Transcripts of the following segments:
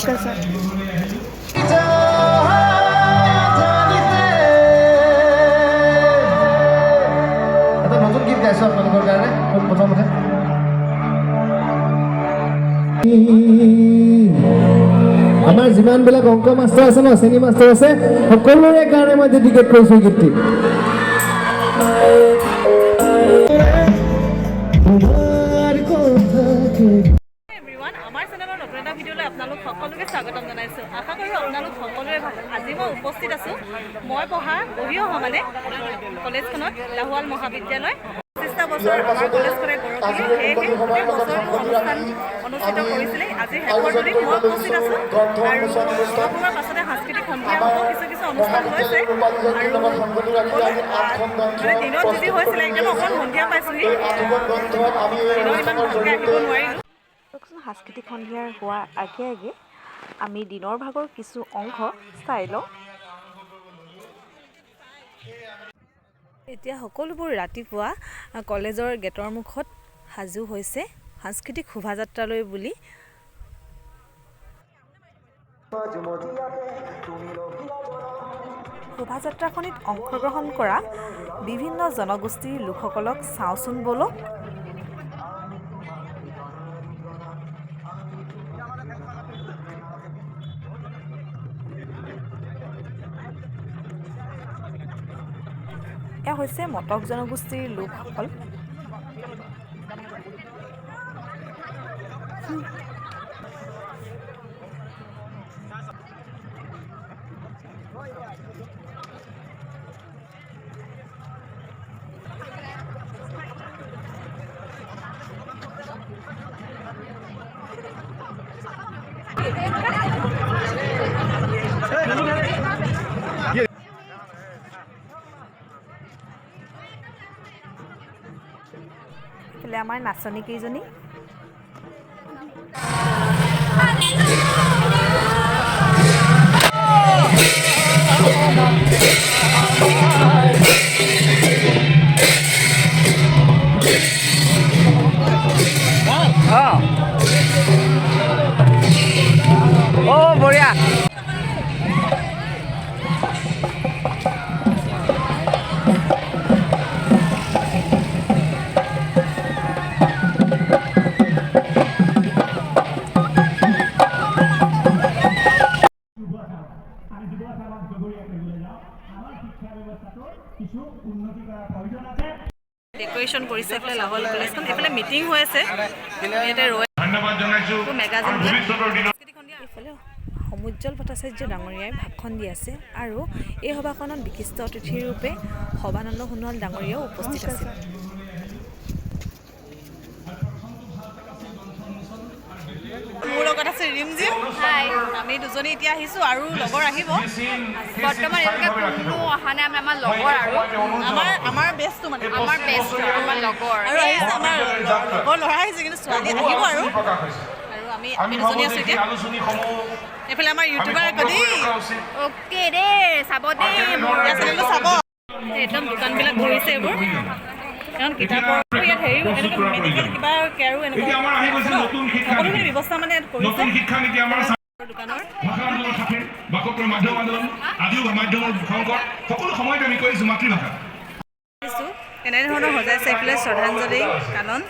নমস্কাৰ ছাৰ। এটা নতুন গীত গাইছোঁ আপোনালোকৰ কাৰণে প্ৰথমতে। আমাৰ যিমানবিলাক অংক মাষ্টাৰ আছে ন, শ্ৰেণী মাষ্টাৰ আছে, সকলোৰে কাৰণে মই ডেডিকেট কৰিছোঁ গীতটি। আমাৰ চেনেলৰ নতুন এটা ভিডিঅ'লৈ আপোনালোক সকলোকে স্বাগতম জনাইছোঁ। আশা কৰোঁ আপোনালোক সকলোৰে ভাল। আজি মই উপস্থিত আছোঁ মই বহি অহা মানে কলেজখনত, লাহোৱাল মহাবিদ্যালয়। 25টা বছৰ আমাৰ কলেজখনে গৌৰৱ দিলে, সেয়েহে গোটেই বছৰটো অনুষ্ঠান অনুষ্ঠিত কৰিছিলে। আজি শেষৰ দিন মই উপস্থিত আছোঁ আৰু অলপ সময়ৰ পাছতে সাংস্কৃতিক সন্ধিয়া হ'ব, কিছু অনুষ্ঠান হৈছে আৰু মানে দিনত যি হৈছিলে একদম অকণ সন্ধিয়া পাইছোঁহি, দিনত ইমান ভালকৈ আহিব নোৱাৰিলোঁ। সাংস্কৃতিক সন্ধিয়াৰ হোৱাৰ আগে আগে আমি দিনৰ ভাগৰ কিছু অংশ চাই লওঁ। এতিয়া সকলোবোৰ ৰাতিপুৱা কলেজৰ গেটৰ মুখত সাজু হৈছে সাংস্কৃতিক শোভাযাত্ৰালৈ বুলি। শোভাযাত্ৰাখনিত অংশগ্ৰহণ কৰা বিভিন্ন জনগোষ্ঠীৰ লোকসকলক চাওঁচোন বলক। এয়া হৈছে মটক জনগোষ্ঠীৰ লোকসকল। এইফালে আমাৰ নাচনী কেইজনী। বঢ়িয়া। ডেকৰেশ্যন কৰিছে এইফালে লাহোৱাল কলেজখন। এইফালে মিটিং হৈ আছে, ইয়াতে এইফালে সমুজ্জ্বল ভট্টাচাৰ্য ডাঙৰীয়াই ভাষণ দি আছে আৰু এই সভাখনত বিশিষ্ট অতিথিৰ ৰূপে সৰ্বানন্দ সোণোৱাল ডাঙৰীয়াও উপস্থিত আছিল। মোৰ লগত আছে ৰিমজিম। আমি দুজনী এতিয়া আহিছোঁ আৰু লগৰ আহিব। বৰ্তমান এনেকৈ কোনো অহা নাই, আমাৰ লগৰ আৰু আমাৰ বেষ্টটো মানে আমাৰ বেষ্ট আমাৰ লগৰ আৰু আহিছে আমাৰ লগৰ ল'ৰা আহিছে, কিন্তু ছোৱালী আহিব আৰু আমি দুজনী আছোঁ এতিয়া। এইফালে আমাৰ ইউটিউবাৰ গদি অ'কে দেই, চাব দেই মোৰ চেনেলটো চাব। একদম দোকানবিলাক ভৰিছে এইবোৰ, কাৰণ কিতাপৰ ইয়াত হেৰি এনেকৈ মেডিকেল কিবা কেয়াৰো এনেকুৱা সকলোখিনি ব্যৱস্থা মানে কৰিছে দোকানৰ। এনেধৰণৰ সজাইছে এইফালে শ্ৰদ্ধাঞ্জলি কানন।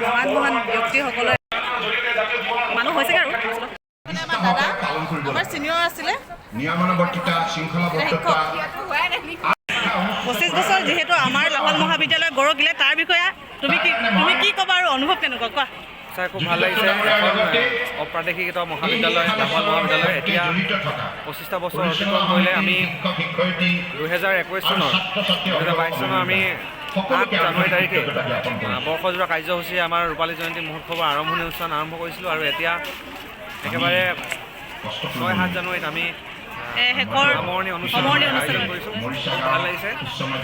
মহান মহান ব্যক্তিসকলৰ মানুহ হৈছেগৈ আৰু। আমাৰ দাদা আমাৰ চিনিয়ৰ আছিলে, 25 বছৰ যিহেতু আমাৰ লাহোৱাল মহাবিদ্যালয় গৌৰৱ দিলে, তাৰ বিষয়ে তুমি কি ক'বা আৰু অনুভৱ কেনেকুৱা কোৱা? চাই খুব ভাল লাগিছে। এখন অপ্ৰাদেশিক মহাবিদ্যালয়, লাহোৱাল মহাবিদ্যালয় এতিয়া 25টা বছৰ অতিক্ৰম কৰিলে। আমি 2021 চনৰ 2022 চনৰ আমি 8 জানুৱাৰী তাৰিখে বৰ্ষজোৰা কাৰ্যসূচী আমাৰ ৰূপালী জয়ন্তী মহোৎসৱৰ আৰম্ভণি অনুষ্ঠান আৰম্ভ কৰিছিলোঁ আৰু এতিয়া একেবাৰে 6-7 জানুৱাৰীত আমি সামৰণি অনুষ্ঠান আয়োজন কৰিছোঁ। ভাল লাগিছে।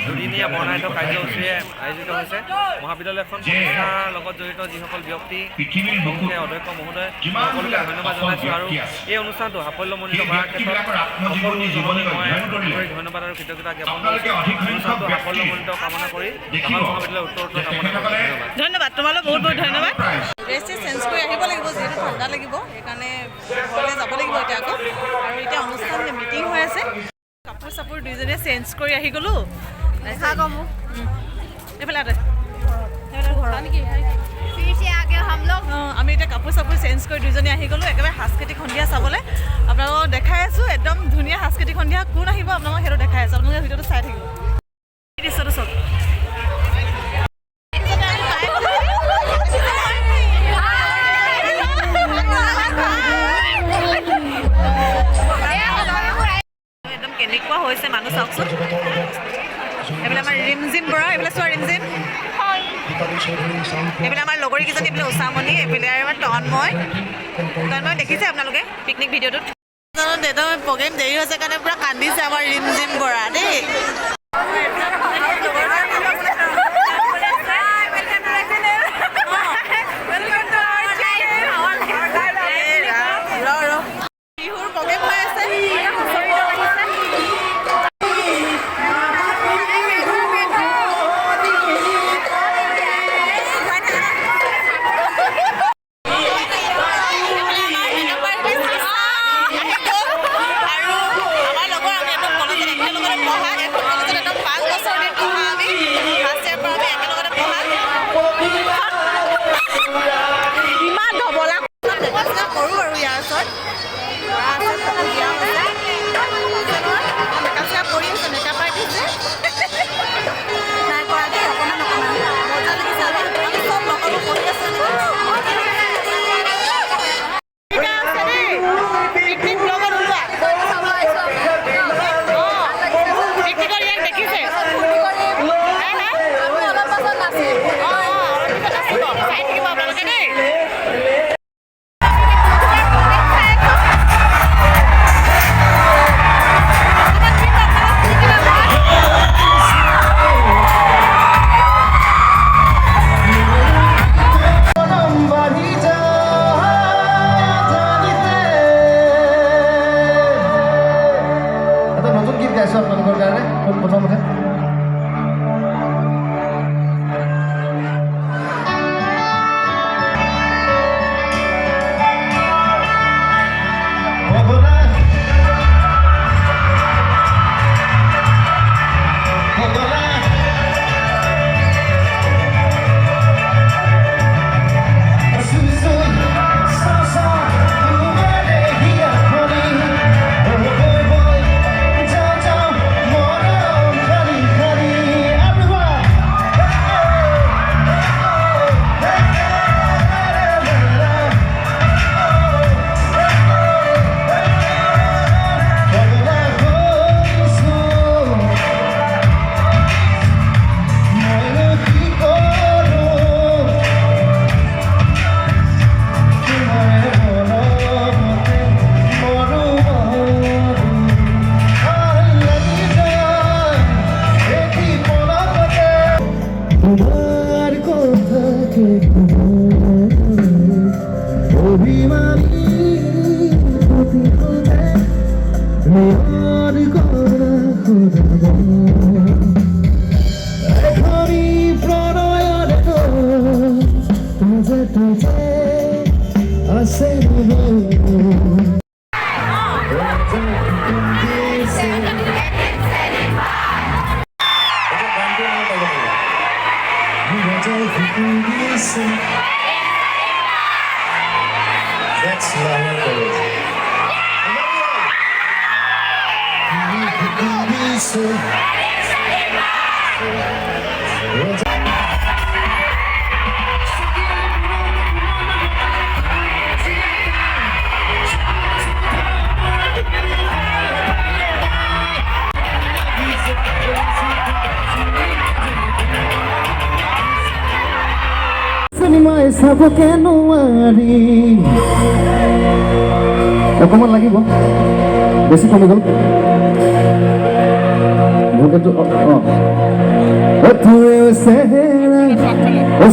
দুদিনীয়া বৰ্ণাঢ্য কাৰ্যসূচীৰে আয়োজিত হৈছে। মহাবিদ্যালয়খন প্ৰতিষ্ঠাৰ লগত জড়িত যিসকল ব্যক্তি, অধ্যক্ষ মহোদয়, সকলোকে ধন্যবাদ জনাইছোঁ আৰু এই অনুষ্ঠানটো সাফল্যমণ্ডিত কৰাৰ ক্ষেত্ৰত সকলোজনলৈ মই আন্তৰিক ধন্যবাদ আৰু কৃতজ্ঞতা জ্ঞাপন কৰিছোঁ। অনুষ্ঠানটো সাফল্যমণ্ডিত কামনা কৰি লাহোৱাল মহাবিদ্যালয়ৰ উত্তৰ কামনা কৰিছোঁ। ধন্যবাদ, তোমালৈ বহুত বহুত ধন্যবাদ। ড্ৰেছটো চেঞ্জ কৰি আহিব লাগিব। ঠাণ্ডা লাগিব, সেইকাৰণে ঘৰলৈ যাব লাগিব এতিয়া আকৌ। আৰু এতিয়া অনুষ্ঠান মিটিং হৈ আছে, কাপোৰ চাপোৰ দুইজনীয়ে চেঞ্জ কৰি আহি গ'লোঁ। এইফালে আমি এতিয়া কাপোৰ চাপোৰ চেঞ্জ কৰি দুইজনী আহি গ'লোঁ একেবাৰে সাংস্কৃতিক সন্ধিয়া চাবলৈ। আপোনালোকক দেখাই আছোঁ একদম ধুনীয়া সাংস্কৃতিক সন্ধিয়া। কোন আহিব আপোনালোকক সেইটো দেখাই আছোঁ, আপোনালোকে ভিডিঅ'টো চাই থাকিব। দৃশ্যটো চাওক। একদম কেনেকুৱা হৈছে মানুহ চাওকচোন। এইফালে আমাৰ ৰিমজিম বৰা, এইফালে চোৱা ৰিমজিম। এইফালে আমাৰ লগৰীকেইজনী, এইফালে উষামণি, এইফালে আৰু আমাৰ তন্ময় দেখিছে আপোনালোকে পিকনিক ভিডিঅ'টোত। দেউতাৰ প্ৰগ্ৰেম দেৰি হৈছে কাৰণে পূৰা কান্দিছে আমাৰ ৰিমজিম বৰা দেই। বিহুৰ প্ৰগ্ৰেম হৈ আছে। আপোনালোকৰ কাৰণে প্ৰথমতে That's love. চিনেমাই চাব কেনোৱাৰি অকণমান লাগিব বেছি কমি গ'ল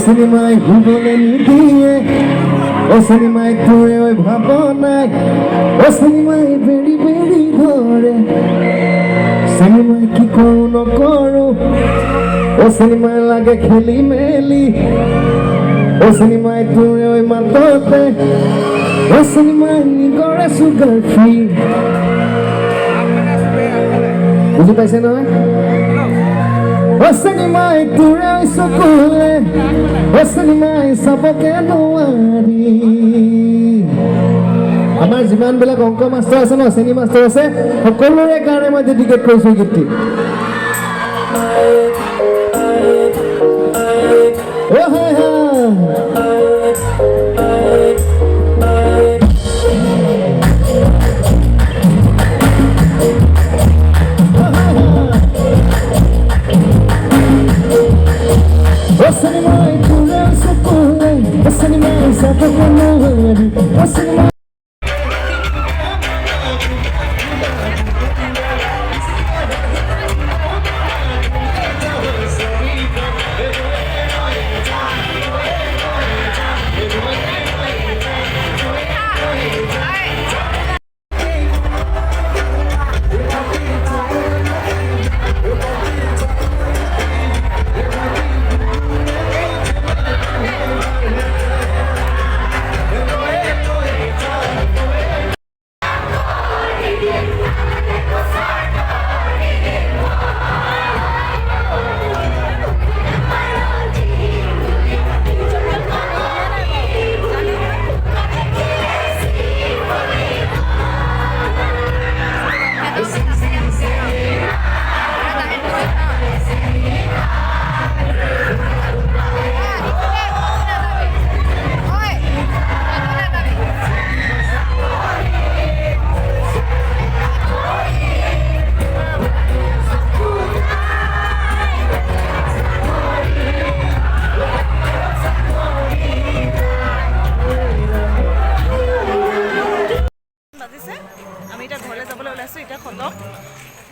চিনেমাই শুবলৈ নিদিয়ে চিনেমাই তোৰে ভাৱনাই চিনেমাই বেৰি বেৰি ধৰে চিনেমাই কি কৰোঁ নকৰোঁ চিনেমাই লাগে খেলি মেলি চিনেমাই তোৰে মাততে চিনেমানি কৰে চুগাৰ ফ্ৰী বুজি পাইছে নহয় চিনেমাই তোৰে চকুলে চিনেমাই চাবকে নোৱাৰি আমাৰ যিমানবিলাক অংক মাষ্টাৰ আছে ন শ্ৰেণী মাষ্টাৰ আছে সকলোৰে কাৰণে মই ডেডিকেট কৰিছোঁ গীতটি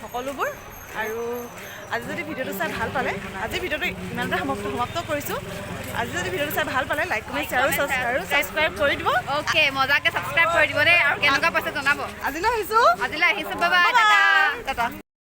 সকলোবোৰ আৰু আজি যদি ভিডিঅ'টো চাই ভাল পালে আজি ভিডিঅ'টো ইমানতে সমাপ্ত কৰিছোঁ আজি যদি ভিডিঅ'টো চাই ভাল পালে লাইক কমেণ্ট শ্বেয়াৰ আৰু ছাবস্ক্ৰাইব কৰি দিব অ'কে মজাকে ছাবস্ক্ৰাইব কৰি দিব দেই আৰু কেনেকুৱা পাইছে জনাব আজিলৈ আহিছোঁ বাই বাই টাটা টাটা